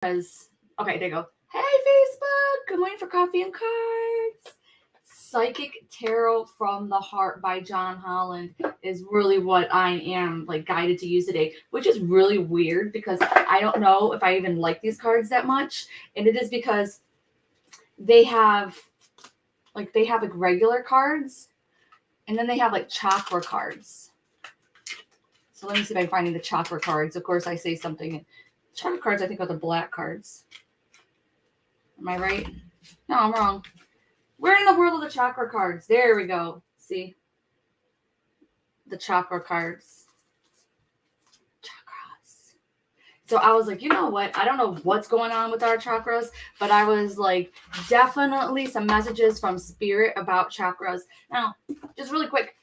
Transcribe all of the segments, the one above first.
Because, okay, there you go. Hey, Facebook. Good morning for coffee and cards. Psychic Tarot from the Heart by John Holland is really what I am like guided to use today, which is really weird because I don't know if I even like these cards that much. And it is because they have like regular cards and then they have like chakra cards. So let me see if I'm finding the chakra cards. Of course, I say something. Chakra cards, I think, are the black cards. Am I right? No, I'm wrong. We're in the world of the chakra cards. There we go. See? The chakra cards. Chakras. So I was like, you know what? I don't know what's going on with our chakras, but I was like, definitely some messages from spirit about chakras. Now, just really quick,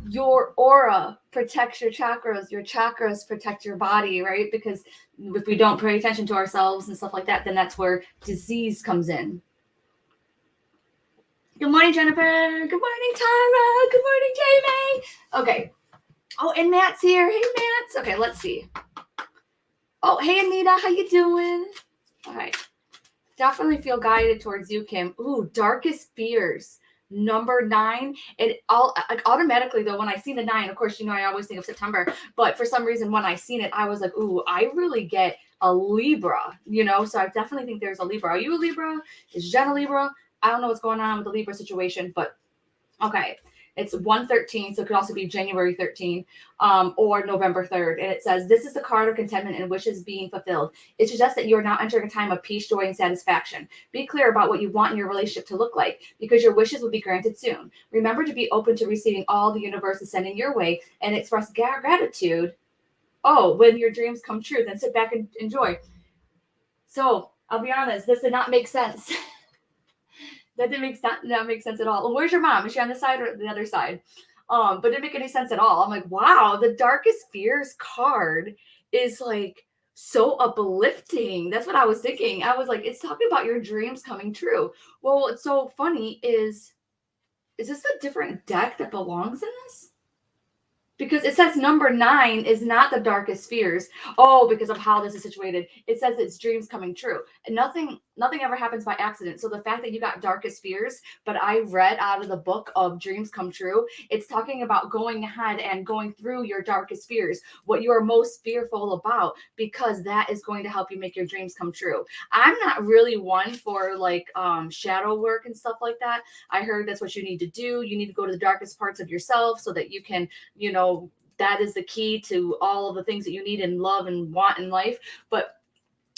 your aura protects your chakras protect your body, right? Because if we don't pay attention to ourselves and stuff like that, then that's where disease comes in. Good morning, Jennifer. Good morning, Tara. Good morning, Jamie. Okay. Oh, and Matt's here. Hey, Matt. Okay, let's see. Oh, hey, Anita. How you doing? All right. Definitely feel guided towards you, Kim. Ooh, darkest fears. Number 9. It all like automatically though when I see the 9, of course, you know I always think of September, but for some reason when I seen it, I was like, ooh, I really get a Libra, you know. So I definitely think there's a Libra. Are you a Libra? Is Jen a Libra? I don't know what's going on with the Libra situation, but okay. It's 113, so it could also be January 13 or November 3rd. And it says, this is the card of contentment and wishes being fulfilled. It suggests that you are now entering a time of peace, joy, and satisfaction. Be clear about what you want in your relationship to look like because your wishes will be granted soon. Remember to be open to receiving all the universe is sending your way and express gratitude. Oh, when your dreams come true, then sit back and enjoy. So I'll be honest, this did not make sense. That didn't not make sense at all. Well, where's your mom? Is she on this side or the other side? But it didn't make any sense at all. I'm like, wow, the darkest fears card is like so uplifting. That's what I was thinking. I was like, it's talking about your dreams coming true. Well, what's so funny is this a different deck that belongs in this? Because it says number 9 is not the darkest fears. Oh, because of how this is situated. It says it's dreams coming true. And nothing ever happens by accident. So the fact that you got darkest fears, but I read out of the book of dreams come true, it's talking about going ahead and going through your darkest fears, what you are most fearful about, because that is going to help you make your dreams come true. I'm not really one for like shadow work and stuff like that. I heard that's what you need to do. You need to go to the darkest parts of yourself so that you can, you know, that is the key to all of the things that you need and love and want in life. But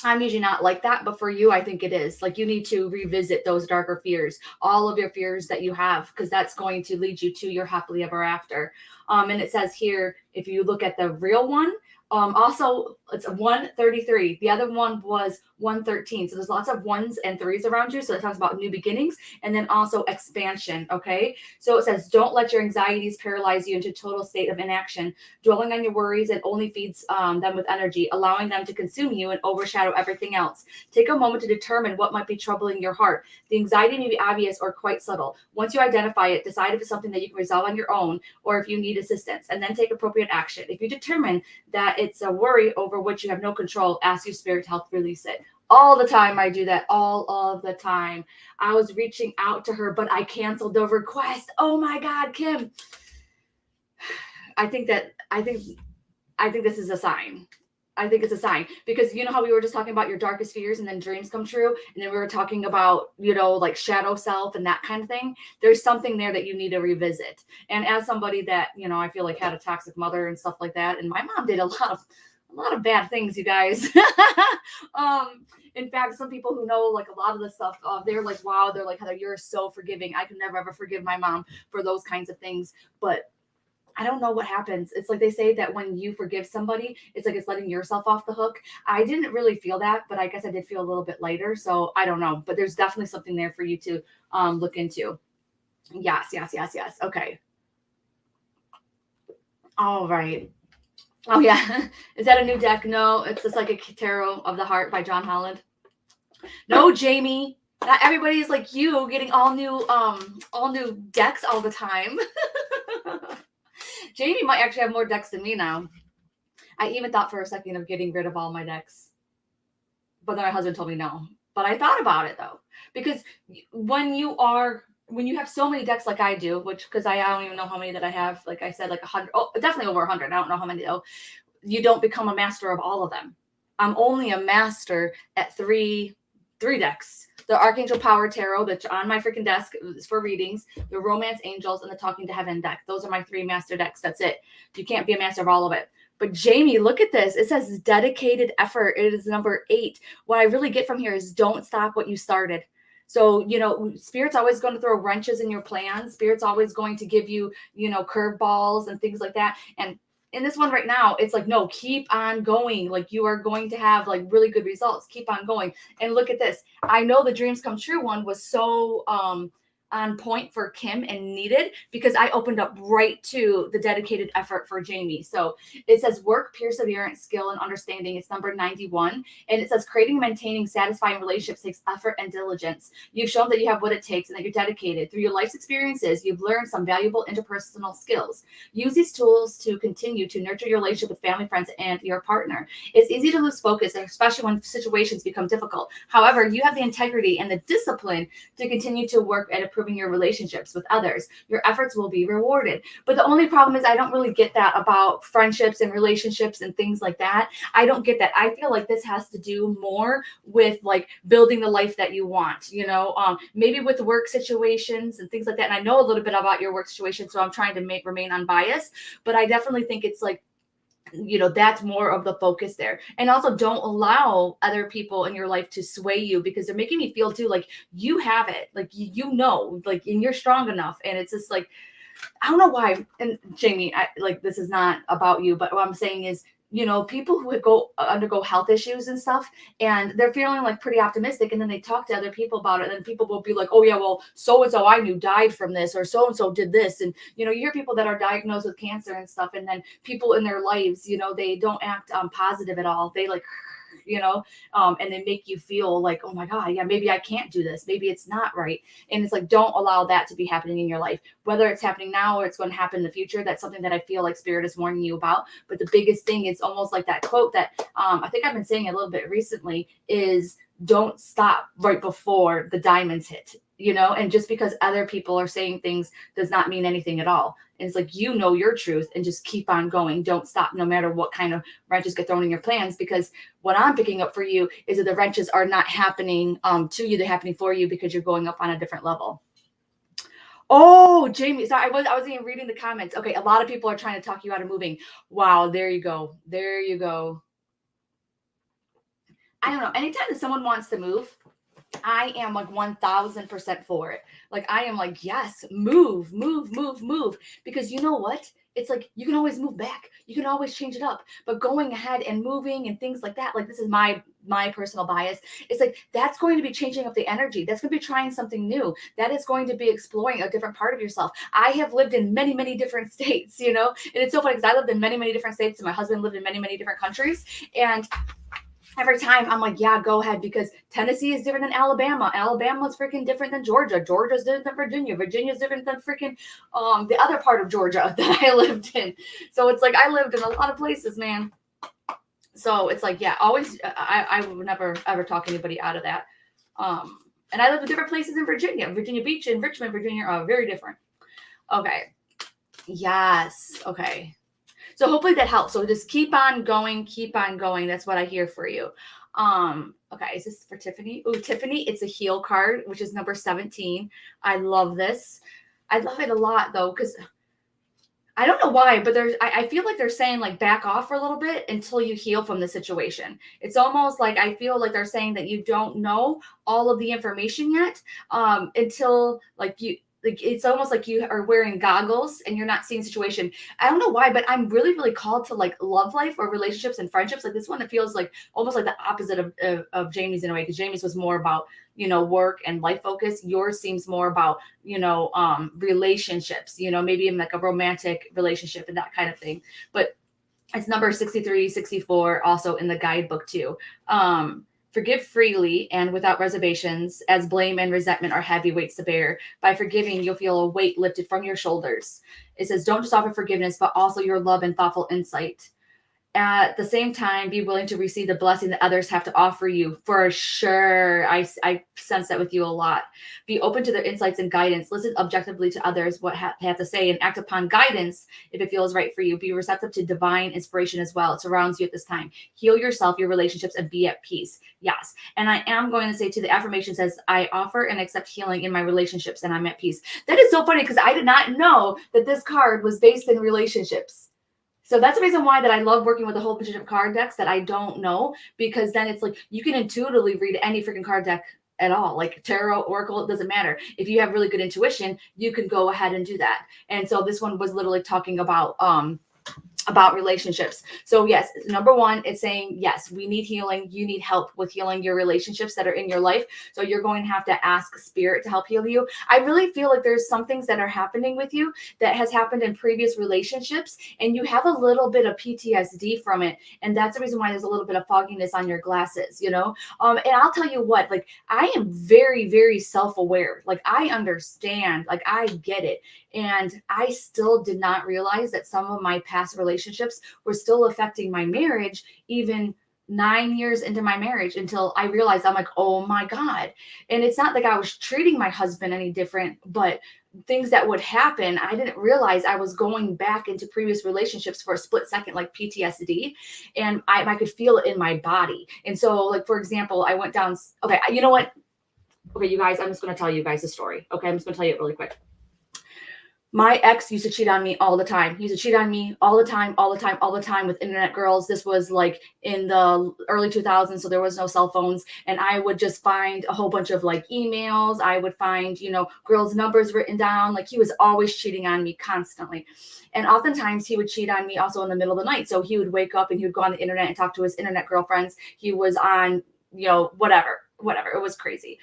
I'm usually not like that, but for you, I think it is. Like you need to revisit those darker fears, all of your fears that you have, because that's going to lead you to your happily ever after. And it says here, if you look at the real one, also it's 133. The other one was 113. So there's lots of 1s and 3s around you. So it talks about new beginnings and then also expansion. Okay. So it says, don't let your anxieties paralyze you into a total state of inaction. Dwelling on your worries, it only feeds them with energy, allowing them to consume you and overshadow everything else. Take a moment to determine what might be troubling your heart. The anxiety may be obvious or quite subtle. Once you identify it, decide if it's something that you can resolve on your own or if you need assistance, and then take appropriate action. If you determine that it's a worry over which you have no control, ask your spirit to help release it. All the time I do that, all of the time. I was reaching out to her, but I canceled the request. Oh my God, Kim. I think this is a sign. I think it's a sign because you know how we were just talking about your darkest fears and then dreams come true. And then we were talking about, you know, like shadow self and that kind of thing. There's something there that you need to revisit. And as somebody that, you know, I feel like had a toxic mother and stuff like that. And my mom did a lot of bad things, you guys. In fact, some people who know like a lot of this stuff, they're like, wow, they're like, Heather, you're so forgiving. I could never ever forgive my mom for those kinds of things. But I don't know what happens. It's like they say that when you forgive somebody, it's like it's letting yourself off the hook. I didn't really feel that, but I guess I did feel a little bit lighter. So I don't know, but there's definitely something there for you to look into. Yes. Okay. All right. Oh yeah. Is that a new deck? No, it's the Psychic Tarot of the Heart by John Holland. No, Jamie. Not everybody is like you getting all new decks all the time. Jamie might actually have more decks than me now. I even thought for a second of getting rid of all my decks. But then my husband told me no. But I thought about it though, because when you have so many decks like I do, which because I don't even know how many that I have, like I said, like 100, oh, definitely over 100. I don't know how many though. You don't become a master of all of them. I'm only a master at three decks. The Archangel Power Tarot that's on my freaking desk is for readings, the Romance Angels, and the Talking to Heaven deck. Those are my 3 master decks. That's it. You can't be a master of all of it. But Jamie, look at this. It says dedicated effort. It is number 8. What I really get from here is don't stop what you started. So, Spirit's always going to throw wrenches in your plans. Spirit's always going to give you, curveballs and things like that. And in this one right now, it's like, no, keep on going. Like you are going to have like really good results. Keep on going. And look at this. I know the dreams come true one was so on point for Kim and needed because I opened up right to the dedicated effort for Jamie. So it says work, perseverance, skill, and understanding. It's number 91. And it says creating and maintaining satisfying relationships takes effort and diligence. You've shown that you have what it takes and that you're dedicated. Through your life's experiences, you've learned some valuable interpersonal skills. Use these tools to continue to nurture your relationship with family, friends, and your partner. It's easy to lose focus, especially when situations become difficult. However, you have the integrity and the discipline to continue to work at improving your relationships with others. Your efforts will be rewarded. But the only problem is I don't really get that about friendships and relationships and things like that. I don't get that. I feel like this has to do more with like building the life that you want, maybe with work situations and things like that. And I know a little bit about your work situation, so I'm trying to remain unbiased, but I definitely think it's like, that's more of the focus there. And also don't allow other people in your life to sway you because they're making me feel too like you have it, like like, and you're strong enough. And it's just like, I don't know why. And Jamie, this is not about you, but what I'm saying is, people who undergo health issues and stuff, and they're feeling like pretty optimistic, and then they talk to other people about it, and then people will be like, oh yeah, well, so-and-so I knew died from this, or so-and-so did this. And, you hear people that are diagnosed with cancer and stuff, and then people in their lives, they don't act positive at all. They like, and they make you feel like, oh my God, yeah, maybe I can't do this. Maybe it's not right. And it's like, don't allow that to be happening in your life, whether it's happening now or it's going to happen in the future. That's something that I feel like Spirit is warning you about. But the biggest thing is almost like that quote that I think I've been saying a little bit recently is don't stop right before the diamonds hit, and just because other people are saying things does not mean anything at all. And it's like, your truth and just keep on going. Don't stop no matter what kind of wrenches get thrown in your plans, because what I'm picking up for you is that the wrenches are not happening to you. They're happening for you because you're going up on a different level. Oh, Jamie, sorry, I wasn't even reading the comments. Okay, a lot of people are trying to talk you out of moving. Wow, there you go. There you go. I don't know. Anytime that someone wants to move, I am like 1000% for it. Like I am like, yes, move. Because you know what? It's like, you can always move back. You can always change it up, but going ahead and moving and things like that, like this is my personal bias. It's like, that's going to be changing up the energy. That's going to be trying something new. That is going to be exploring a different part of yourself. I have lived in many, many different states, and it's so funny because I lived in many, many different states and my husband lived in many, many different countries. And every time I'm like, yeah, go ahead, because Tennessee is different than Alabama. Alabama's freaking different than Georgia. Georgia's different than Virginia. Virginia's different than freaking the other part of Georgia that I lived in. So it's like I lived in a lot of places, man. So it's like, yeah, always, I would never ever talk anybody out of that. And I lived in different places in Virginia. Virginia Beach and Richmond, Virginia are very different. Okay. Yes. Okay. So hopefully that helps. So just keep on going. That's what I hear for you. Okay, is this for Tiffany? Oh, Tiffany, it's a heal card, which is number 17. I love this. I love it a lot though, because I don't know why, but I feel like they're saying like back off for a little bit until you heal from the situation. It's almost like I feel like they're saying that you don't know all of the information yet until it's almost like you are wearing goggles and you're not seeing the situation. I don't know why, but I'm really, really called to like love life or relationships and friendships. Like this one, it feels like almost like the opposite of Jamie's in a way, because Jamie's was more about, work and life focus. Yours seems more about, relationships, maybe in like a romantic relationship and that kind of thing. But it's number 63, 64, also in the guidebook too. Forgive freely and without reservations, as blame and resentment are heavy weights to bear. By forgiving, you'll feel a weight lifted from your shoulders. It says, don't just offer forgiveness, but also your love and thoughtful insight. At the same time, be willing to receive the blessing that others have to offer you. For sure. I sense that with you a lot. Be open to their insights and guidance. Listen objectively to others, what have to say, and act upon guidance if it feels right for you. Be receptive to divine inspiration as well. It surrounds you at this time. Heal yourself, your relationships, and be at peace. Yes. And I am going to say to the affirmation says, I offer and accept healing in my relationships and I'm at peace. That is so funny because I did not know that this card was based in relationships. So that's the reason why that I love working with a whole bunch of card decks that I don't know, because then it's like you can intuitively read any freaking card deck at all, like tarot, oracle, it doesn't matter. If you have really good intuition, you can go ahead and do that. And so this one was literally talking about relationships. So yes, number one, it's saying, yes, we need healing. You need help with healing your relationships that are in your life. So you're going to have to ask spirit to help heal you. I really feel like there's some things that are happening with you that has happened in previous relationships, and you have a little bit of PTSD from it. And that's the reason why there's a little bit of fogginess on your glasses, and I'll tell you what, like, I am very, very self-aware. Like, I understand, like, I get it. And I still did not realize that some of my past relationships were still affecting my marriage, even 9 years into my marriage, until I realized, I'm like, oh my God. And it's not like I was treating my husband any different, but things that would happen, I didn't realize I was going back into previous relationships for a split second, like PTSD. And I could feel it in my body. And so, like, for example, I went down. Okay, you know what? Okay, you guys, I'm just going to tell you guys a story. Okay, I'm just going to tell you it really quick. My ex used to cheat on me all the time. He used to cheat on me all the time with internet girls. This was like in the early 2000s, so there was no cell phones. And I would just find a whole bunch of like emails. I would find, girls' numbers written down. Like, he was always cheating on me constantly. And oftentimes he would cheat on me also in the middle of the night. So he would wake up and he would go on the internet and talk to his internet girlfriends. He was on, whatever. It was crazy.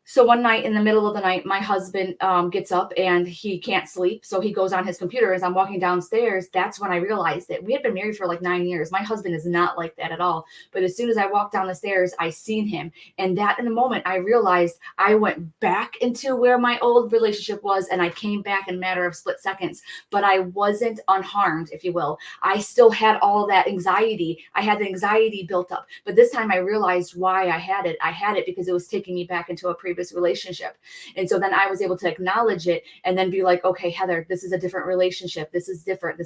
So one night in the middle of the night, my husband gets up and he can't sleep. So he goes on his computer. As I'm walking downstairs, that's when I realized that we had been married for like 9 years. My husband is not like that at all. But as soon as I walked down the stairs, I seen him. And that in the moment, I realized I went back into where my old relationship was. And I came back in a matter of split seconds. But I wasn't unharmed, if you will. I still had all that anxiety. I had the anxiety built up. But this time I realized why I had it. I had it because it was taking me back into a previous relationship. And so then I was able to acknowledge it and then be like, okay, Heather, this is a different relationship. This is different.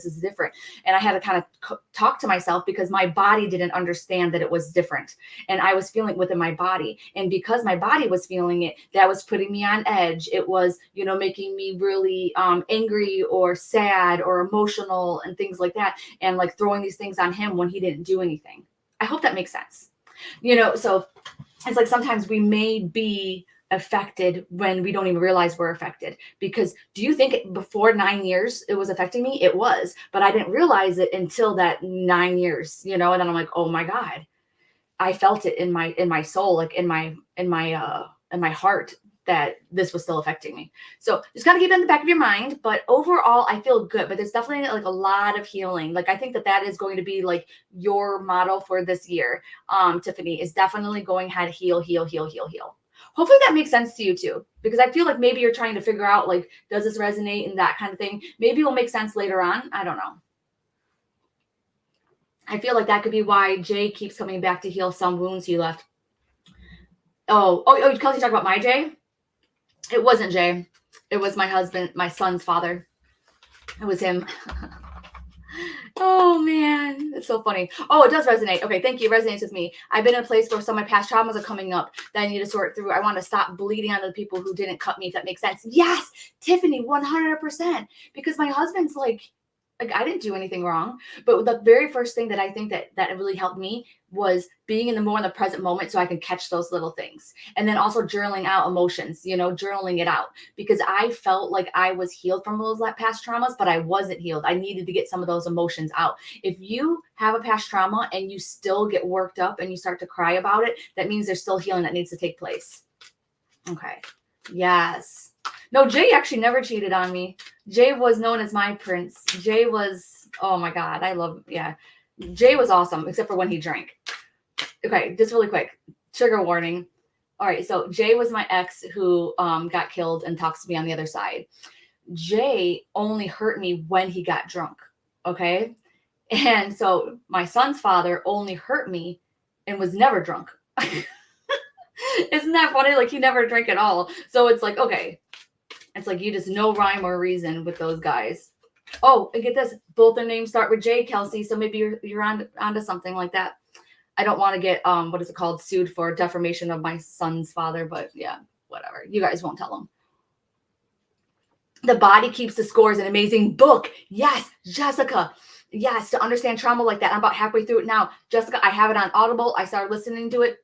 And I had to kind of talk to myself because my body didn't understand that it was different. And I was feeling it within my body. And because my body was feeling it, that was putting me on edge. It was, making me really angry or sad or emotional and things like that. And like throwing these things on him when he didn't do anything. I hope that makes sense. So it's like sometimes we may be affected when we don't even realize we're affected. Because do you think before 9 years it was affecting me? It was, but I didn't realize it until that 9 years, and then I'm like, oh my God, I felt it in my soul, like in my heart, that this was still affecting me. So just got to keep it in the back of your mind. But overall, I feel good. But there's definitely like a lot of healing. Like, I think that is going to be like your motto for this year, Tiffany, is definitely going ahead, heal, heal, heal, heal, heal. Hopefully that makes sense to you too, because I feel like maybe you're trying to figure out, like, does this resonate and that kind of thing. Maybe it will make sense later on. I don't know. I feel like that could be why Jay keeps coming back to heal some wounds he left. Oh, Kelsey, talk about my Jay? It wasn't Jay. It was my husband, my son's father. It was him. Oh man, it's so funny. Oh, it does resonate. Okay, thank you. It resonates with me. I've been in a place where some of my past traumas are coming up that I need to sort through. I want to stop bleeding on the people who didn't cut me, if that makes sense. Yes, Tiffany, 100%. Because my husband's like I didn't do anything wrong. But the very first thing that I think that really helped me was being in the present moment so I can catch those little things. And then also journaling out emotions, journaling it out, because I felt like I was healed from those past traumas, but I wasn't healed. I needed to get some of those emotions out. If you have a past trauma and you still get worked up and you start to cry about it, that means there's still healing that needs to take place. Okay. Yes. No, Jay actually never cheated on me. Jay was known as my prince. Jay was, oh my God, Jay was awesome, except for when he drank. Okay, just really quick, trigger warning. All right, so Jay was my ex who got killed and talks to me on the other side. Jay only hurt me when he got drunk, okay? And so my son's father only hurt me and was never drunk. Isn't that funny? Like he never drank at all. So it's like, okay. It's like you just no rhyme or reason with those guys. Oh, and get this. Both their names start with J, Kelsey. So maybe you're onto something like that. I don't want to get what is it called? Sued for defamation of my son's father, but yeah, whatever. You guys won't tell him. The Body Keeps the Score is an amazing book. Yes, Jessica. Yes, to understand trauma like that. I'm about halfway through it now. Jessica, I have it on Audible. I started listening to it.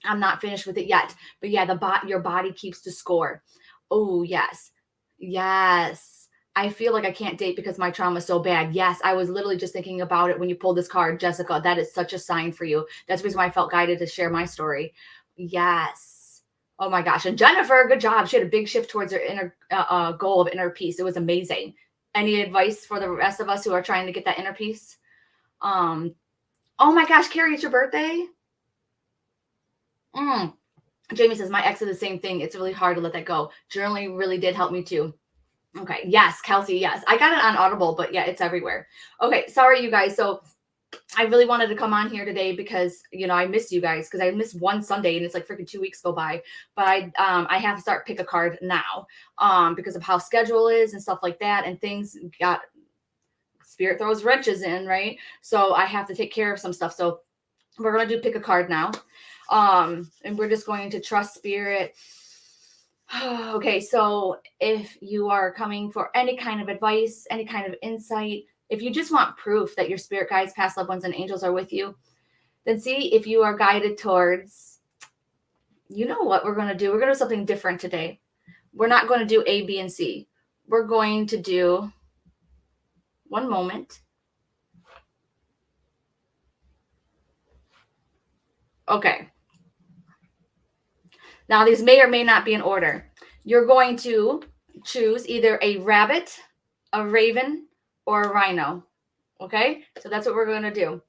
I'm not finished with it yet. But yeah, your body keeps the score. Oh, yes. Yes. I feel like I can't date because my trauma is so bad. Yes, I was literally just thinking about it when you pulled this card, Jessica. That is such a sign for you. That's the reason why I felt guided to share my story. Yes. Oh my gosh. And Jennifer, good job. She had a big shift towards her inner goal of inner peace. It was amazing. Any advice for the rest of us who are trying to get that inner peace? Oh my gosh, Carrie, it's your birthday? Jamie says, my ex did the same thing. It's really hard to let that go. Journaling really did help me too. Okay. Yes, Kelsey. Yes. I got it on Audible, but yeah, it's everywhere. Okay. Sorry, you guys. So I really wanted to come on here today because, I missed you guys because I missed one Sunday and it's like freaking 2 weeks go by. But I have to start pick a card now because of how schedule is and stuff like that. And things got spirit throws wrenches in, right? So I have to take care of some stuff. So we're going to do pick a card now. And we're just going to trust spirit. Okay, so if you are coming for any kind of advice, any kind of insight, if you just want proof that your spirit guides, past loved ones, and angels are with you, then see if you are guided towards, what we're going to do. We're going to do something different today. We're not going to do A, B, and C. We're going to do, one moment. Okay. Now, these may or may not be in order. You're going to choose either a rabbit, a raven, or a rhino. Okay? So that's what we're going to do.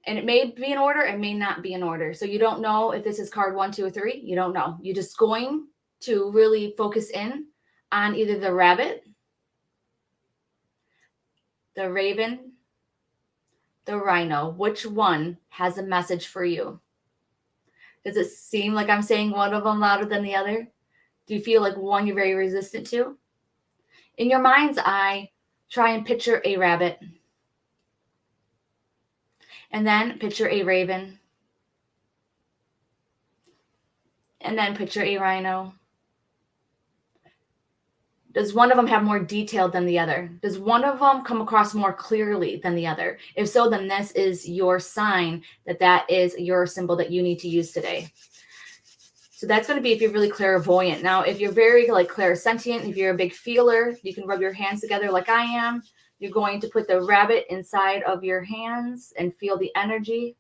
And it may be in order, it may not be in order. So you don't know if this is card 1, 2, or 3. You don't know. You're just going to really focus in on either the rabbit, the raven, the rhino. Which one has a message for you? Does it seem like I'm saying one of them louder than the other? Do you feel like one you're very resistant to? In your mind's eye, try and picture a rabbit. And then picture a raven. And then picture a rhino. Does one of them have more detail than the other? Does one of them come across more clearly than the other? If so, then this is your sign that is your symbol that you need to use today. So that's going to be if you're really clairvoyant. Now, if you're very clairsentient, if you're a big feeler, you can rub your hands together like I am. You're going to put the rabbit inside of your hands and feel the energy.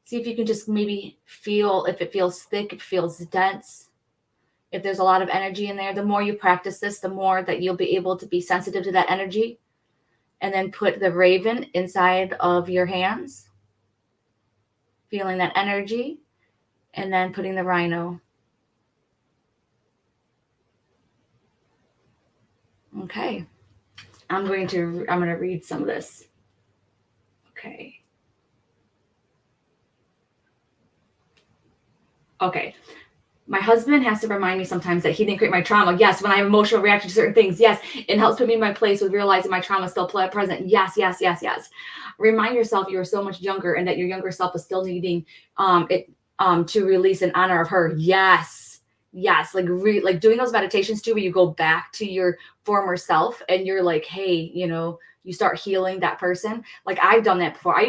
See if you can just maybe feel if it feels thick, if it feels dense. If there's a lot of energy in there, the more you practice this, the more that you'll be able to be sensitive to that energy. And then put the raven inside of your hands, feeling that energy, and then putting the rhino. Okay. I'm going to read some of this. Okay. Okay. My husband has to remind me sometimes that he didn't create my trauma. Yes, when I have emotional reaction to certain things. Yes, it helps put me in my place with realizing my trauma is still present. Yes, yes, yes, yes. Remind yourself you are so much younger and that your younger self is still needing it to release in honor of her. Yes, yes. Like doing those meditations too, where you go back to your former self and you're like, hey, you start healing that person. Like I've done that before.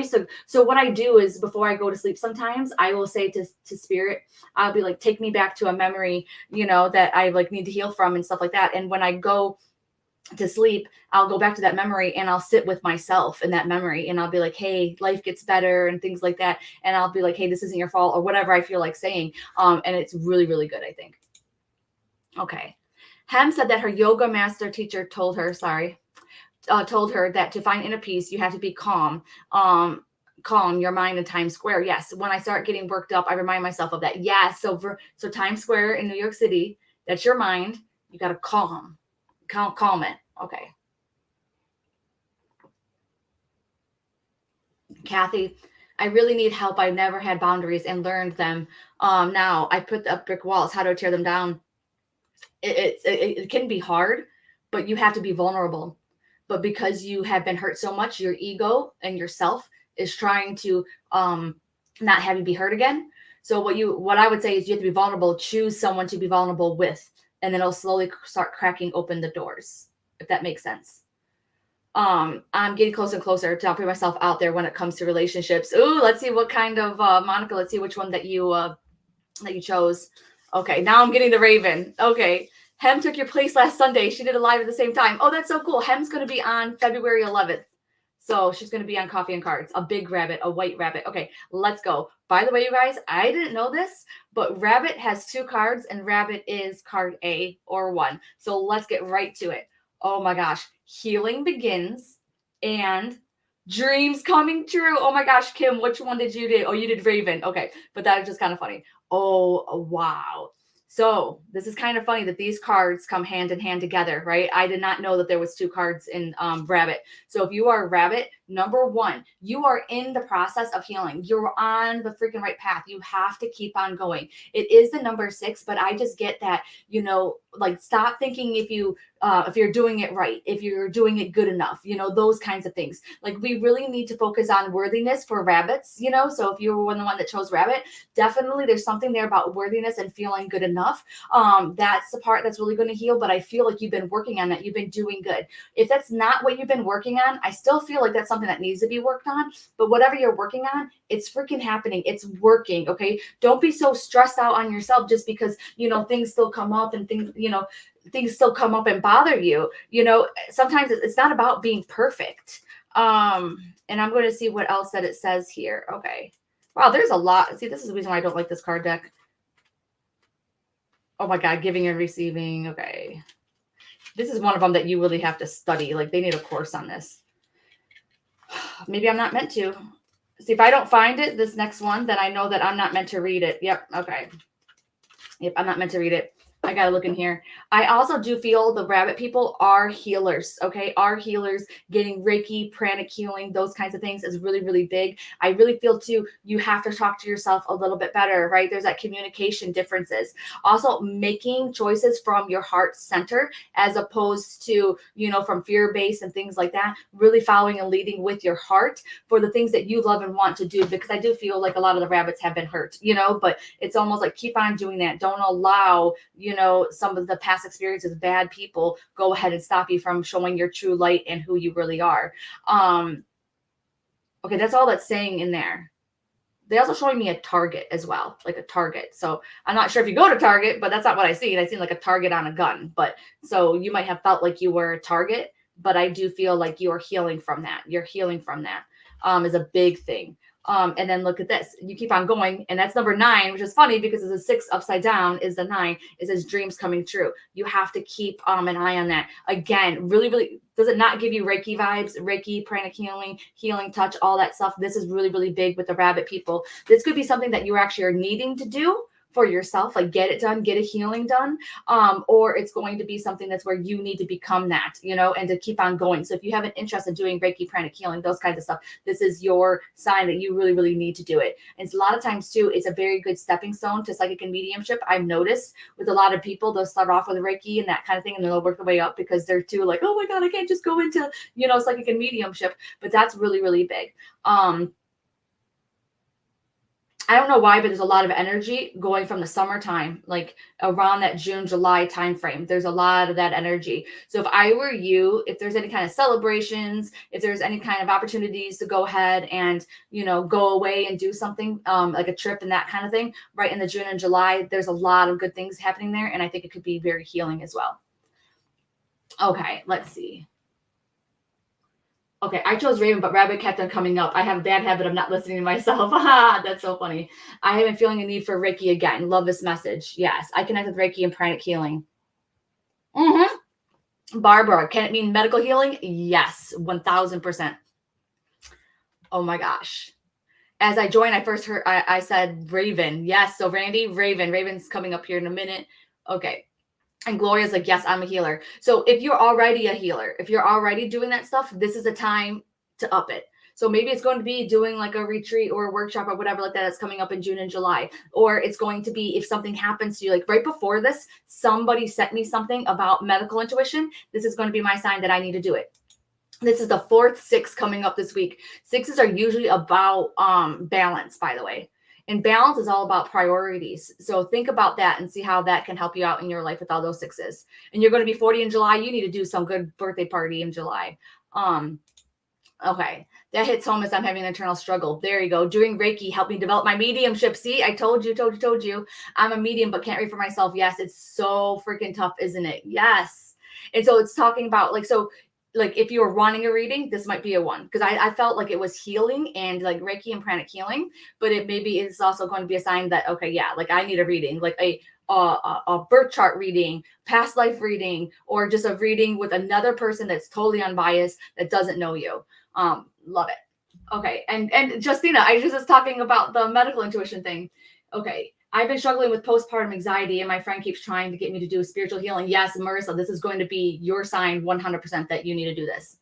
So what I do is before I go to sleep, sometimes I will say to spirit, I'll be like, take me back to a memory, that I need to heal from and stuff like that. And when I go to sleep, I'll go back to that memory and I'll sit with myself in that memory and I'll be like, hey, life gets better and things like that. And I'll be like, hey, this isn't your fault or whatever I feel like saying. And it's really, really good, I think. Okay. Hem said that her yoga master teacher told her that to find inner peace, you have to be calm. Calm your mind in Times Square. Yes. When I start getting worked up, I remind myself of that. Yes. So Times Square in New York City, that's your mind. You got to calm it. Okay. Kathy, I really need help. I never had boundaries and learned them. Now I put up brick walls. How do I tear them down? It can be hard, but you have to be vulnerable. But because you have been hurt so much, your ego and yourself is trying to not have you be hurt again. So what I would say is you have to be vulnerable. Choose someone to be vulnerable with, and then it'll slowly start cracking open the doors. If that makes sense. I'm getting closer and closer to putting myself out there when it comes to relationships. Ooh, let's see what kind of Monica. Let's see which one that you chose. Okay, now I'm getting the Raven. Okay, Hem took your place last Sunday. She did a live at the same time. Oh, that's so cool. Hem's going to be on February 11th. So she's going to be on Coffee and Cards. A big rabbit, a white rabbit. Okay, let's go. By the way, you guys, I didn't know this, but rabbit has 2 cards and rabbit is card A or 1. So let's get right to it. Oh my gosh. Healing begins and dreams coming true. Oh my gosh, Kim, which one did you do? Oh, you did Raven. Okay, but that is just kind of funny. Oh, wow. So this is kind of funny that these cards come hand in hand together, right? I did not know that there was 2 cards in Rabbit. So if you are a Rabbit, number 1, you are in the process of healing. You're on the freaking right path. You have to keep on going. It is the number 6, but I just get that, like stop thinking if you're doing it right, if you're doing it good enough, those kinds of things. Like we really need to focus on worthiness for rabbits, so if you were the one that chose Rabbit, definitely there's something there about worthiness and feeling good enough. That's the part that's really going to heal, but I feel like you've been working on that. You've been doing good. If that's not what you've been working on, I still feel like that's something that needs to be worked on, but whatever you're working on, it's freaking happening. It's working. Okay. Don't be so stressed out on yourself just because, things still come up and things still come up and bother you. Sometimes it's not about being perfect. And I'm going to see what else that it says here. Okay. Wow, there's a lot. See, this is the reason why I don't like this card deck. Oh my God, giving and receiving. Okay. This is one of them that you really have to study. Like they need a course on this. Maybe I'm not meant to. See, if I don't find it, this next one, then I know that I'm not meant to read it. Yep. Okay. Yep. I'm not meant to read it. I got to look in here. I also do feel the rabbit people are healers, okay? Are healers. Getting Reiki, pranic healing, those kinds of things is really, really big. I really feel too, you have to talk to yourself a little bit better, right? There's that communication differences. Also making choices from your heart center as opposed to, from fear base and things like that. Really following and leading with your heart for the things that you love and want to do, because I do feel like a lot of the rabbits have been hurt, but it's almost like keep on doing that. Don't allow, some of the past experiences, bad people go ahead and stop you from showing your true light and who you really are. Okay, that's all that's saying in there. They also showing me a target as well, like a target. So I'm not sure if you go to Target, but that's not what I see. I see like a target on a gun. But so you might have felt like you were a target, but I do feel like you are healing from that. You're healing from that is a big thing. And then look at this. You keep on going, and that's number 9, which is funny because it's a 6 upside down is the 9. It says dreams coming true. You have to keep an eye on that. Again, really, really, does it not give you Reiki vibes? Reiki, pranic healing, healing touch, all that stuff. This is really, really big with the rabbit people. This could be something that you actually are needing to do for yourself, like get it done, get a healing done, or it's going to be something that's where you need to become that, and to keep on going. So if you have an interest in doing Reiki, pranic healing, those kinds of stuff, this is your sign that you really, really need to do it. And it's a lot of times too, it's a very good stepping stone to psychic and mediumship. I've noticed with a lot of people, they'll start off with Reiki and that kind of thing, and they'll work their way up because they're too like, oh my God, I can't just go into, psychic and mediumship. But that's really, really big. I don't know why, but there's a lot of energy going from the summertime, like around that June, July timeframe. There's a lot of that energy. So if I were you, if there's any kind of celebrations, if there's any kind of opportunities to go ahead and, go away and do something like a trip and that kind of thing, right in the June and July, there's a lot of good things happening there. And I think it could be very healing as well. Okay, let's see. Okay, I chose Raven, but Rabbit kept on coming up. I have a bad habit of not listening to myself. That's so funny. I have been feeling a need for Reiki again. Love this message. Yes, I connect with Reiki and pranic healing. Barbara, can it mean medical healing? Yes, 1000%. Oh my gosh. As I joined, I first heard, I said Raven. Yes, so Randy, Raven's coming up here in a minute. Okay. And Gloria's like, yes, I'm a healer. So if you're already a healer, if you're already doing that stuff, this is a time to up it. So maybe it's going to be doing like a retreat or a workshop or whatever like that that's coming up in June and July. Or it's going to be if something happens to you, like right before this, somebody sent me something about medical intuition. This is going to be my sign that I need to do it. This is the fourth six coming up this week. Sixes are usually about balance, by the way. And balance is all about priorities. So think about that and see how that can help you out in your life with all those sixes. And you're going to be 40 in July. You need to do some good birthday party in July. Okay, that hits home as I'm having an internal struggle. There you go. Doing Reiki helped me develop my mediumship. See, I told you. I'm a medium, but can't read for myself. Yes, it's so freaking tough, isn't it? Yes. And so it's talking about like if you were wanting a reading, this might be a one, because I felt like it was healing and like Reiki and pranic healing, but it maybe is also going to be a sign that, okay, yeah, like I need a reading, like a birth chart reading, past life reading, or just a reading with another person that's totally unbiased that doesn't know you. Love it. Okay. And Justina, I just was talking about the medical intuition thing. Okay. I've been struggling with postpartum anxiety, and my friend keeps trying to get me to do spiritual healing. Yes, Marissa, this is going to be your sign 100% that you need to do this.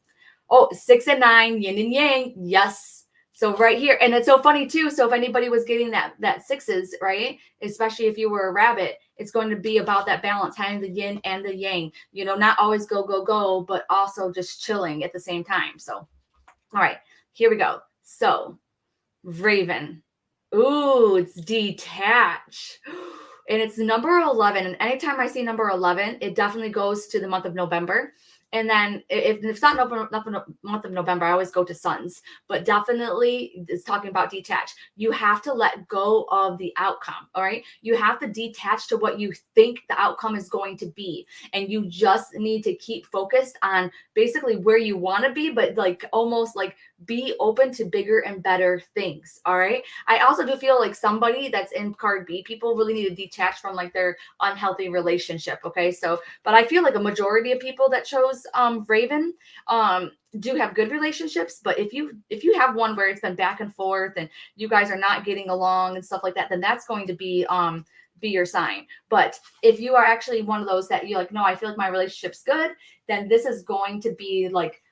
Oh, 6 and 9, yin and yang. Yes. So right here. And it's so funny too. So if anybody was getting that sixes, right, especially if you were a rabbit, it's going to be about that balance, having the yin and the yang, not always go, but also just chilling at the same time. So, all right, here we go. So Raven. Ooh, it's detach. And it's number 11. And anytime I see number 11, it definitely goes to the month of November. And then if it's not month of November, I always go to Suns. But definitely it's talking about detach. You have to let go of the outcome, all right? You have to detach to what you think the outcome is going to be. And you just need to keep focused on basically where you want to be, but like almost like be open to bigger and better things, all right? I also do feel like somebody that's in card B, people really need to detach from like their unhealthy relationship, okay? So, but I feel like a majority of people that chose Raven do have good relationships, but if you have one where it's been back and forth and you guys are not getting along and stuff like that, then that's going to be your sign. But if you are actually one of those that you're like, no, I feel like my relationship's good, then this is going to be like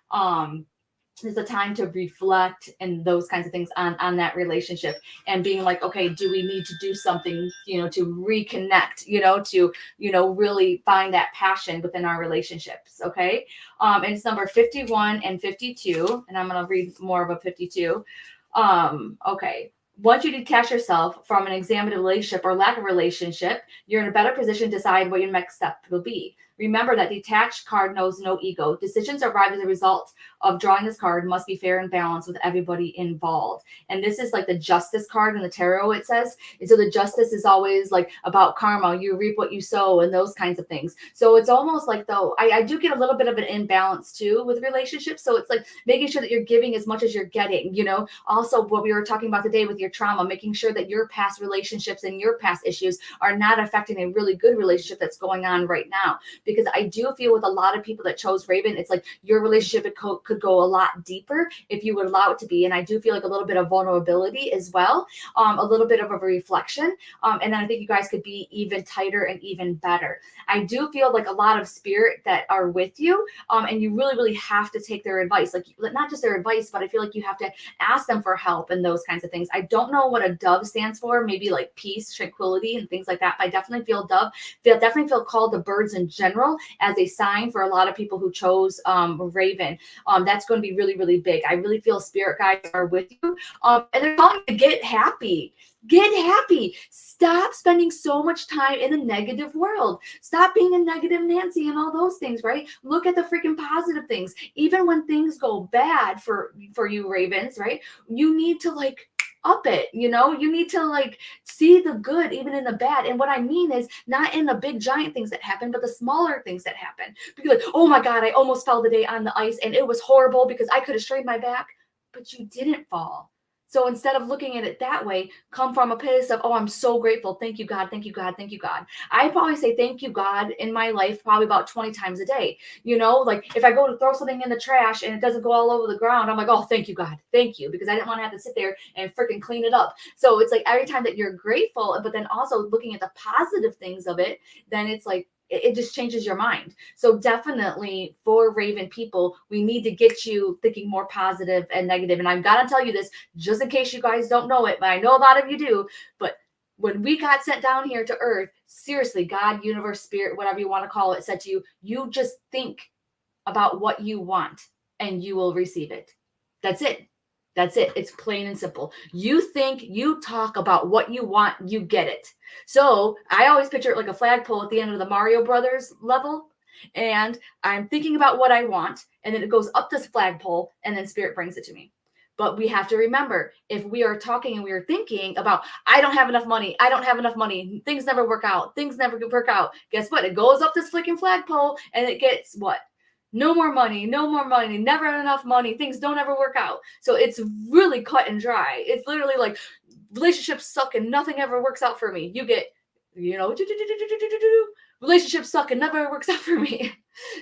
there's a time to reflect and those kinds of things on that relationship, and being like, okay, do we need to do something, to reconnect, to, really find that passion within our relationships. Okay. And it's number 51 and 52. And I'm going to read more of a 52. Okay. Once you detach yourself from an examined relationship or lack of relationship, you're in a better position to decide what your next step will be. Remember that detached card knows no ego. Decisions arrived as a result of drawing this card must be fair and balanced with everybody involved. And this is like the justice card in the tarot, it says. And so the justice is always like about karma. You reap what you sow and those kinds of things. So it's almost like, though, I do get a little bit of an imbalance too with relationships. So it's like making sure that you're giving as much as you're getting, Also, what we were talking about today with your trauma, making sure that your past relationships and your past issues are not affecting a really good relationship that's going on right now. Because I do feel with a lot of people that chose Raven, it's like your relationship could go a lot deeper if you would allow it to be. And I do feel like a little bit of vulnerability as well, a little bit of a reflection. And then I think you guys could be even tighter and even better. I do feel like a lot of spirit that are with you, and you really, really have to take their advice. Like not just their advice, but I feel like you have to ask them for help and those kinds of things. I don't know what a dove stands for, maybe like peace, tranquility, and things like that. But I definitely feel dove. Definitely feel called to birds in general as a sign for a lot of people who chose Raven. That's going to be really, really big. I really feel spirit guides are with you. And they're telling you to get happy. Get happy. Stop spending so much time in the negative world. Stop being a negative Nancy and all those things, right? Look at the freaking positive things. Even when things go bad for you Ravens, right? You need to up it, you need to see the good even in the bad. And what I mean is not in the big giant things that happen, but the smaller things that happen. Because oh my God, I almost fell today on the ice and it was horrible because I could have strained my back, but you didn't fall. So instead of looking at it that way, come from a place of, oh, I'm so grateful. Thank you, God. Thank you, God. Thank you, God. I probably say thank you, God, in my life probably about 20 times a day. If I go to throw something in the trash and it doesn't go all over the ground, I'm like, oh, thank you, God. Thank you. Because I didn't want to have to sit there and freaking clean it up. So it's like every time that you're grateful, but then also looking at the positive things of it, then it's like, It just changes your mind. So definitely for Raven people, we need to get you thinking more positive and negative. And I've got to tell you this, just in case you guys don't know it, but I know a lot of you do. But when we got sent down here to earth, seriously, God, universe, spirit, whatever you want to call it, said to you, you just think about what you want and you will receive it. That's it. That's it. It's plain and simple. You think, you talk about what you want, you get it. So I always picture it like a flagpole at the end of the Mario Brothers level. And I'm thinking about what I want. And then it goes up this flagpole and then spirit brings it to me. But we have to remember, if we are talking and we are thinking about, I don't have enough money, I don't have enough money, things never work out, things never work out. Guess what? It goes up this freaking flagpole and it gets what? No more money, never enough money. Things don't ever work out. So it's really cut and dry. It's literally like relationships suck and nothing ever works out for me. You get, relationships suck and never works out for me.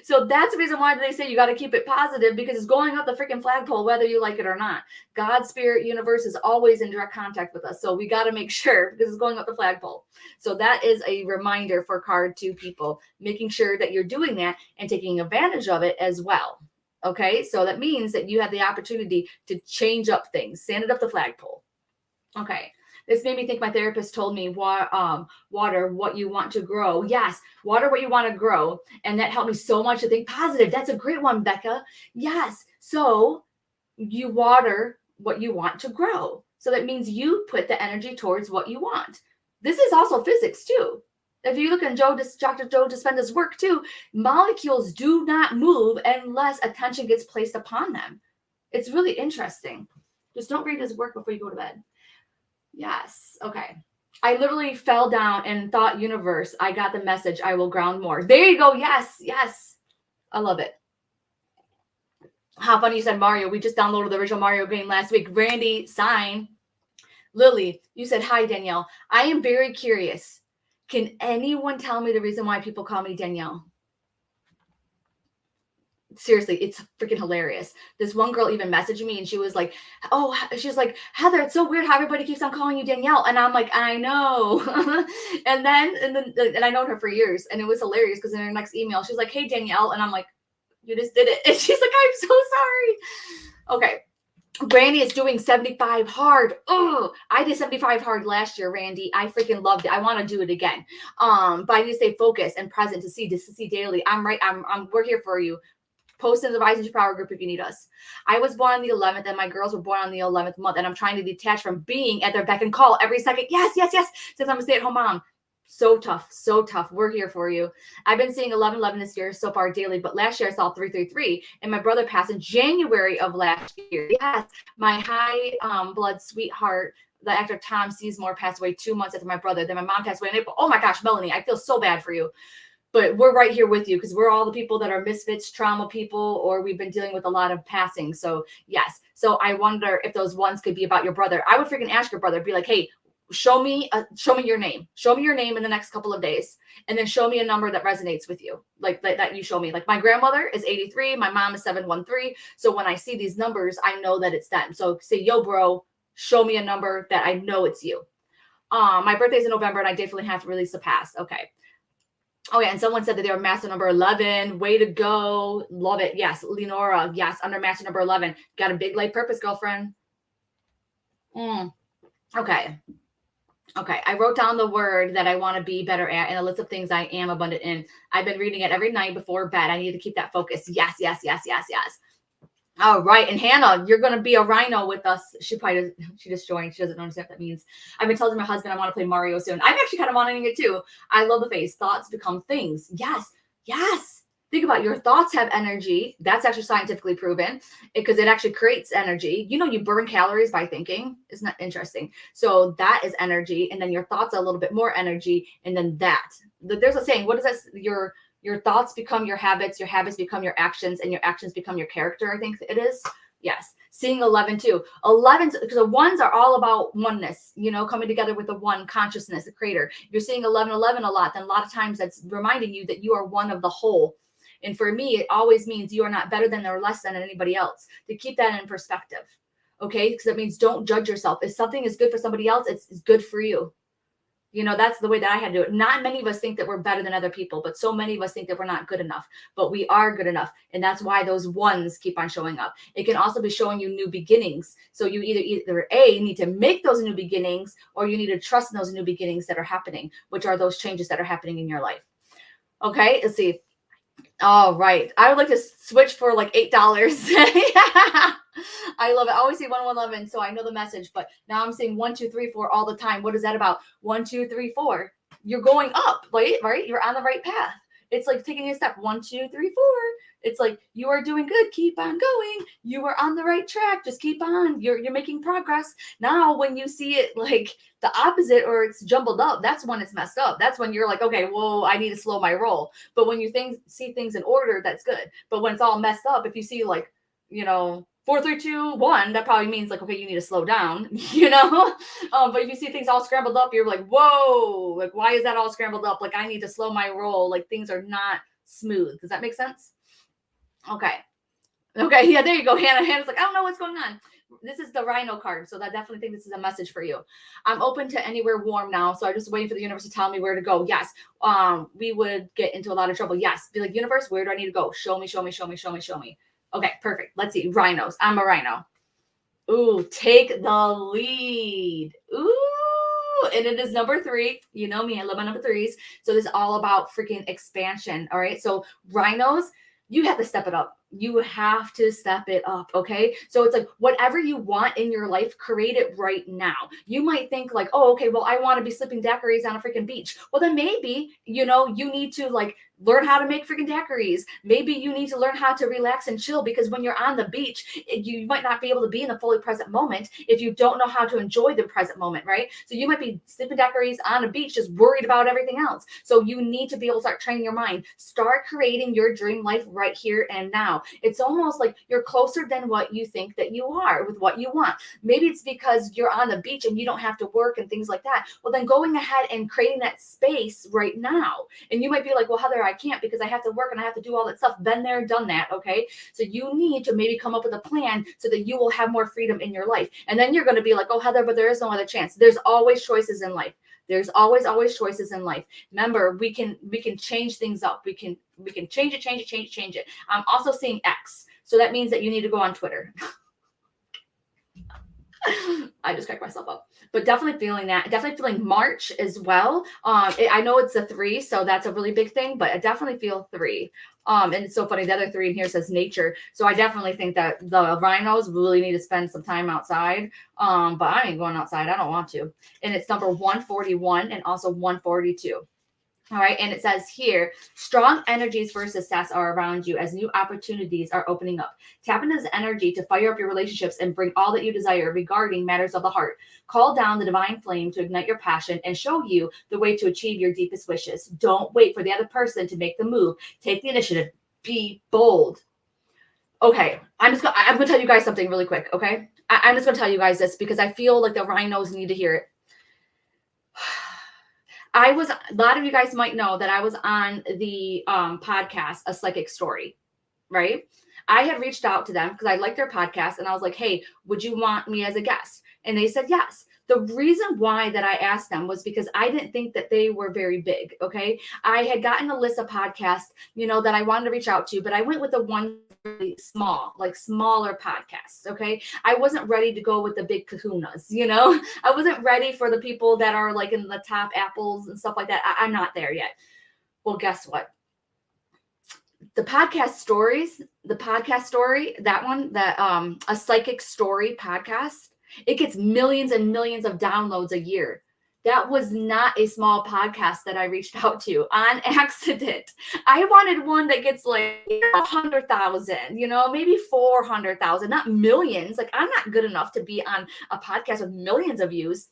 So that's the reason why they say you got to keep it positive, because it's going up the freaking flagpole, whether you like it or not. God, spirit, universe is always in direct contact with us. So we got to make sure, because it's going up the flagpole. So that is a reminder for card 2 people, making sure that you're doing that and taking advantage of it as well. Okay. So that means that you have the opportunity to change up things, stand it up the flagpole. Okay. This made me think my therapist told me, water what you want to grow. Yes, water what you want to grow. And that helped me so much to think positive. That's a great one, Becca. Yes. So you water what you want to grow. So that means you put the energy towards what you want. This is also physics too. If you look at Dr. Joe Dispenza's work too, molecules do not move unless attention gets placed upon them. It's really interesting. Just don't read his work before you go to bed. Yes. Okay. I literally fell down and thought, universe, I got the message. I will ground more. There you go. Yes. Yes. I love it. How funny you said Mario. We just downloaded the original Mario game last week. Randy, sign. Lily, you said, hi, Danielle. I am very curious. Can anyone tell me the reason why people call me Danielle? Seriously, it's freaking hilarious. This one girl even messaged me and she was like, she's like, Heather, it's so weird how everybody keeps on calling you Danielle. And I'm like, I know. and I known her for years, and it was hilarious because in her next email, she's like, hey, Danielle. And I'm like, you just did it. And she's like, I'm so sorry. Okay. Randy is doing 75 hard. Oh, I did 75 hard last year, Randy. I freaking loved it. I want to do it again. But I need to stay focused and present to see daily. We're here for you. Post in the Rising to Power group if you need us. I was born on the 11th and my girls were born on the 11th month, and I'm trying to detach from being at their beck and call every second. Yes. Since I'm a stay-at-home mom. So tough. We're here for you. I've been seeing 1111 this year so far daily, but last year I saw 333, and my brother passed in January of last year. Yes, my high blood sweetheart, the actor Tom Sizemore, passed away 2 months after my brother. Then my mom passed away in April. Oh my gosh, Melanie, I feel so bad for you. But we're right here with you because we're all the people that are misfits, trauma people, or we've been dealing with a lot of passing. So yes. So I wonder if those ones could be about your brother. I would freaking ask your brother, be like, hey, show me your name. Show me your name in the next couple of days. And then show me a number that resonates with you. Like that you show me. Like my grandmother is 83. My mom is 713. So when I see these numbers, I know that it's them. So say, yo, bro, show me a number that I know it's you. My birthday's in November and I definitely have to release the past. Okay. Oh, yeah. And someone said that they were master number 11. Way to go. Love it. Yes. Lenora. Yes. Under master number 11. Got a big life purpose, girlfriend. Okay. I wrote down the word that I want to be better at and a list of things I am abundant in. I've been reading it every night before bed. I need to keep that focus. Yes. All right. And Hannah, you're going to be a rhino with us. She just joined. She doesn't understand what that means. I've been telling my husband I want to play Mario soon. I'm actually kind of wanting it too. I love the phrase, thoughts become things. Yes. Think about it. Your thoughts have energy. That's actually scientifically proven because it actually creates energy. You burn calories by thinking. Isn't that interesting? So that is energy. And then your thoughts are a little bit more energy. And then there's a saying, what is that? Your thoughts become your habits become your actions, and your actions become your character. I think it is. Yes. Seeing 11 too. 11, because the ones are all about oneness, coming together with the one consciousness, the creator. If you're seeing 1111 a lot, then a lot of times that's reminding you that you are one of the whole. And for me, it always means you are not better than or less than anybody else. To keep that in perspective. Okay. Because that means don't judge yourself. If something is good for somebody else, it's good for you. You know, that's the way that I had to do it. Not many of us think that we're better than other people, but so many of us think that we're not good enough, but we are good enough. And that's why those ones keep on showing up. It can also be showing you new beginnings. So you either A, need to make those new beginnings, or you need to trust in those new beginnings that are happening, which are those changes that are happening in your life. Okay, let's see. All right. I would like to switch for like $8. I love it. I always say 111, so I know the message, but now I'm saying 1, 2, 3, 4 all the time. What is that about? 1, 2, 3, 4. You're going up, right? You're on the right path. It's like taking a step. 1, 2, 3, 4. It's like you are doing good. Keep on going. You are on the right track. Just keep on. You're making progress. Now, when you see it like the opposite or it's jumbled up, that's when it's messed up. That's when you're like, okay, whoa, I need to slow my roll. But when you see things in order, that's good. But when it's all messed up, if you see like, 4, 3, 2, 1, that probably means like, okay, you need to slow down, but if you see things all scrambled up, you're like, whoa, like, why is that all scrambled up? Like, I need to slow my roll. Like, things are not smooth. Does that make sense? Okay. Yeah, there you go. Hannah's like, I don't know what's going on. This is the Rhino card, so I definitely think this is a message for you. I'm open to anywhere warm now, so I'm just waiting for the universe to tell me where to go. Yes, we would get into a lot of trouble. Yes, be like, universe, where do I need to go? Show me. Okay, perfect. Let's see. Rhinos. I'm a rhino. Ooh, take the lead. Ooh, and it is number 3. You know me, I love my number 3s. So this is all about freaking expansion. All right. So rhinos, you have to step it up. You have to step it up. Okay. So it's like whatever you want in your life, create it right now. You might think like, oh, okay, well, I want to be slipping daiquiris on a freaking beach. Well, then maybe, you need to like learn how to make freaking daiquiris. Maybe you need to learn how to relax and chill, because when you're on the beach, you might not be able to be in the fully present moment if you don't know how to enjoy the present moment, right? So you might be sipping daiquiris on a beach, just worried about everything else. So you need to be able to start training your mind. Start creating your dream life right here and now. It's almost like you're closer than what you think that you are with what you want. Maybe it's because you're on the beach and you don't have to work and things like that. Well, then going ahead and creating that space right now. And you might be like, well, Heather, I can't because I have to work and I have to do all that stuff. Been there, done that. Okay. So you need to maybe come up with a plan so that you will have more freedom in your life. And then you're going to be like, oh, Heather, but there is no other chance. There's always choices in life. There's always choices in life. Remember, we can change things up. We can change it. I'm also seeing X. So that means that you need to go on Twitter. I just cracked myself up, but definitely feeling that. Definitely feeling March as well. I know it's a 3, so that's a really big thing, but I definitely feel 3. And it's so funny. The other 3 in here says nature. So I definitely think that the rhinos really need to spend some time outside. But I ain't going outside. I don't want to. And it's number 141 and also 142. All right. And it says here, strong energies for success are around you as new opportunities are opening up. Tap into this energy to fire up your relationships and bring all that you desire regarding matters of the heart. Call down the divine flame to ignite your passion and show you the way to achieve your deepest wishes. Don't wait for the other person to make the move. Take the initiative. Be bold. Okay. I'm going to tell you guys something really quick. Okay. I'm just going to tell you guys this because I feel like the rhinos need to hear it. a lot of you guys might know that I was on the podcast, A Psychic Story, right? I had reached out to them because I liked their podcast and I was like, hey, would you want me as a guest? And they said yes. The reason why that I asked them was because I didn't think that they were very big, okay? I had gotten a list of podcasts, that I wanted to reach out to, but I went with the one really small, like smaller podcasts, okay? I wasn't ready to go with the big kahunas, I wasn't ready for the people that are like in the top apples and stuff like that. I'm not there yet. Well, guess what? The podcast story, that one, A Psychic Story podcast, it gets millions and millions of downloads a year. That was not a small podcast that I reached out to on accident. I wanted one that gets like 100,000, maybe 400,000, not millions. Like I'm not good enough to be on a podcast with millions of views.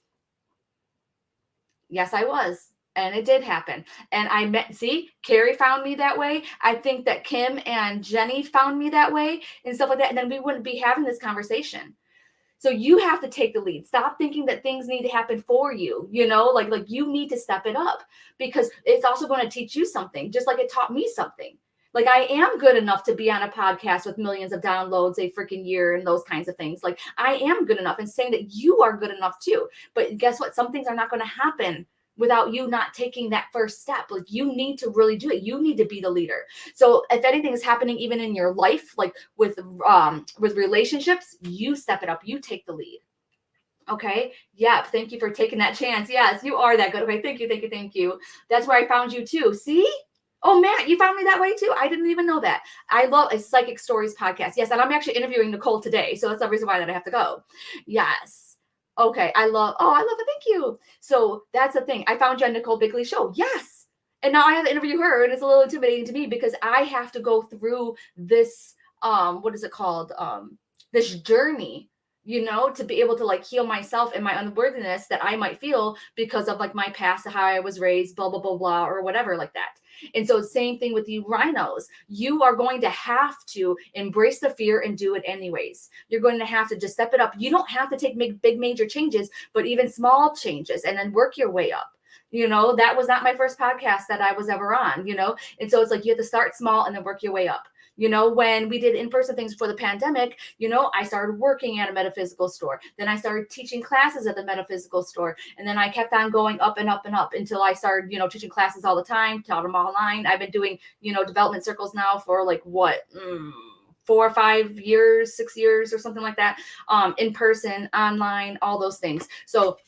Yes, I was. And it did happen. And Carrie found me that way. I think that Kim and Jenny found me that way and stuff like that. And then we wouldn't be having this conversation. So you have to take the lead. Stop thinking that things need to happen for you, like you need to step it up because it's also going to teach you something, just like it taught me something. Like I am good enough to be on a podcast with millions of downloads a freaking year and those kinds of things. Like I am good enough and saying that you are good enough too. But guess what? Some things are not going to happen without you not taking that first step. Like, you need to really do it. You need to be the leader. So if anything is happening even in your life, like with relationships, you step it up, you take the lead. Okay. Yeah. Thank you for taking that chance. Yes, you are that good. Okay. Thank you. Thank you. Thank you. That's where I found you too. See? Oh, Matt, you found me that way too. I didn't even know that. I love a Psychic Stories podcast. Yes. And I'm actually interviewing Nicole today. So that's the reason why that I have to go. Yes. Okay. I love it. Thank you. So that's the thing. I found you on Nicole Bigley's show. Yes. And now I have to interview her, and it's a little intimidating to me because I have to go through this, what is it called? This journey, to be able to like heal myself and my unworthiness that I might feel because of like my past, how I was raised, blah, blah, blah, blah, or whatever like that. And so same thing with you rhinos. You are going to have to embrace the fear and do it anyways. You're going to have to just step it up. You don't have to take big major changes, but even small changes, and then work your way up. That was not my first podcast that I was ever on, and so it's like you have to start small and then work your way up. When we did in-person things before the pandemic, I started working at a metaphysical store. Then I started teaching classes at the metaphysical store. And then I kept on going up and up and up until I started, teaching classes all the time, taught them online. I've been doing, development circles now for like 4 or 5 years, 6 years or something like that. In person, online, all those things. So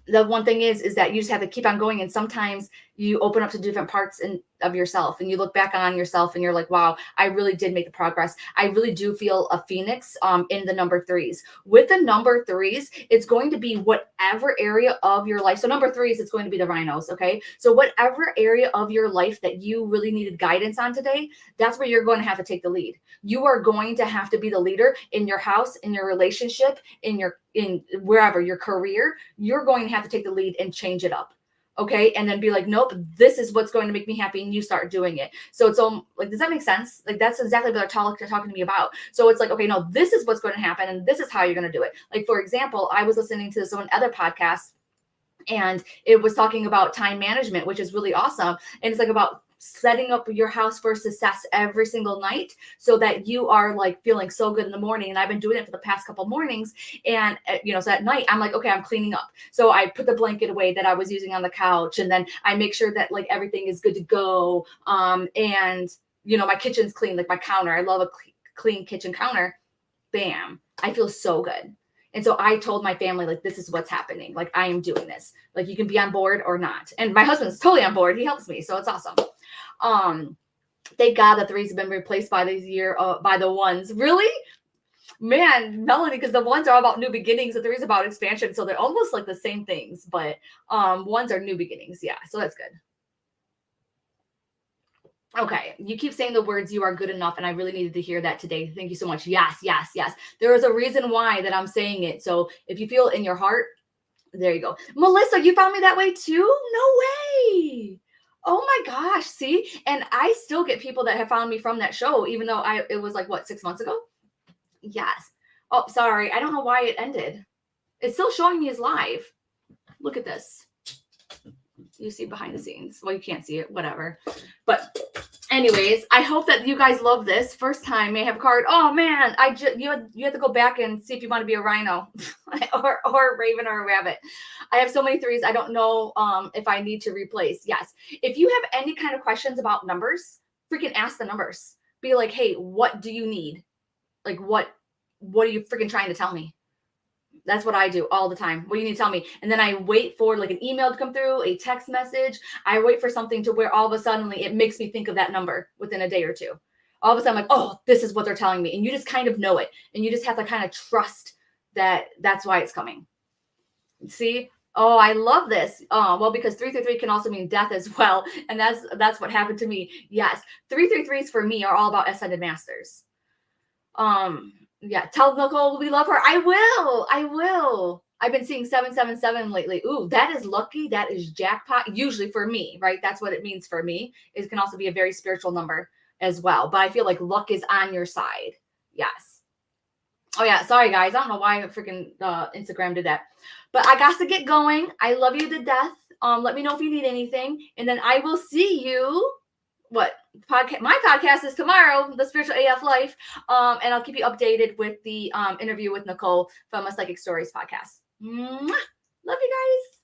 the one thing is that you just have to keep on going. And sometimes you open up to different parts of yourself, and you look back on yourself and you're like, wow, I really did make the progress. I really do feel a phoenix in the number 3s. With the number 3s, it's going to be whatever area of your life. So number 3s, it's going to be the rhinos. Okay. So whatever area of your life that you really needed guidance on today, that's where you're going to have to take the lead. You are going to have to be the leader in your house, in your relationship, in wherever, your career. You're going to have to take the lead and change it up. Okay. And then be like, nope, this is what's going to make me happy. And you start doing it. So it's like, does that make sense? Like, that's exactly what they're talking to me about. So it's like, okay, no, this is what's going to happen. And this is how you're going to do it. Like, for example, I was listening to some other podcast, and it was talking about time management, which is really awesome. And it's like about setting up your house for success every single night so that you are like feeling so good in the morning. And I've been doing it for the past couple mornings. And, so at night I'm like, okay, I'm cleaning up. So I put the blanket away that I was using on the couch. And then I make sure that like everything is good to go. And, my kitchen's clean, like my counter. I love a clean kitchen counter. Bam. I feel so good. And so I told my family, like, this is what's happening. Like, I am doing this. Like, you can be on board or not. And my husband's totally on board. He helps me. So it's awesome. Thank God the 3s have been replaced by the 1s. Really? Man, Melanie, because the 1s are all about new beginnings. The 3s about expansion. So they're almost like the same things. But 1s are new beginnings. Yeah. So that's good. Okay, you keep saying the words, you are good enough, and I really needed to hear that today. Thank you so much. Yes, yes, yes. There is a reason why that I'm saying it. So if you feel it in your heart, there you go. Melissa, you found me that way too? No way. Oh my gosh, see? And I still get people that have found me from that show, even though it was like, 6 months ago? Yes. Oh, sorry. I don't know why it ended. It's still showing me as live. Look at this. You see behind the scenes. Well, you can't see it, whatever. But anyways, I hope that you guys love this. First time may have a card. Oh man, you have to go back and see if you want to be a rhino or a raven or a rabbit. I have so many 3s. I don't know if I need to replace. Yes. If you have any kind of questions about numbers, freaking ask the numbers. Be like, hey, what do you need? Like, what are you freaking trying to tell me? That's what I do all the time. What do you need to tell me? And then I wait for like an email to come through, a text message. I wait for something to where all of a sudden it makes me think of that number within a day or two. All of a sudden I'm like, oh, this is what they're telling me. And you just kind of know it. And you just have to kind of trust that that's why it's coming. See? Oh, I love this. Well, because 333 can also mean death as well. And that's what happened to me. Yes. 333s for me are all about ascended masters. Yeah, tell Nicole we love her. I will. I've been seeing 777 lately. Ooh, that is lucky. That is jackpot. Usually for me, right? That's what it means for me. It can also be a very spiritual number as well. But I feel like luck is on your side. Yes. Oh yeah, sorry guys. I don't know why freaking Instagram did that. But I got to get going. I love you to death. Let me know if you need anything. And then I will see you. My podcast is tomorrow, the Spiritual AF Life. And I'll keep you updated with the interview with Nicole from a Psychic Stories podcast. Mwah! Love you guys.